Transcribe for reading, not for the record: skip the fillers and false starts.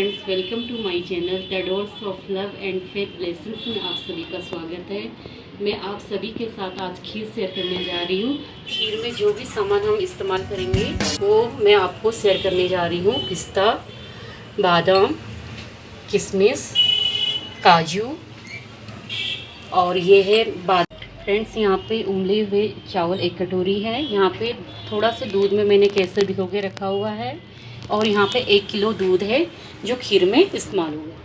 Friends, welcome to my channel the doors of love and faith blessings में आप सभी का स्वागत है। मैं आप सभी के साथ आज खीर शेयर करने जा रही हूँ। खीर में जो भी सामान हम इस्तेमाल करेंगे वो मैं आपको शेयर करने जा रही हूँ। पिस्ता, बादाम, किशमिश, काजू और ये है फ्रेंड्स, यहाँ पे उबले हुए चावल 1 कटोरी है। यहाँ पे थोड़ा सा दूध में मैंने केसर भिगो के रखा हुआ है और यहाँ पे 1 किलो दूध है जो खीर में इस्तेमाल होगा।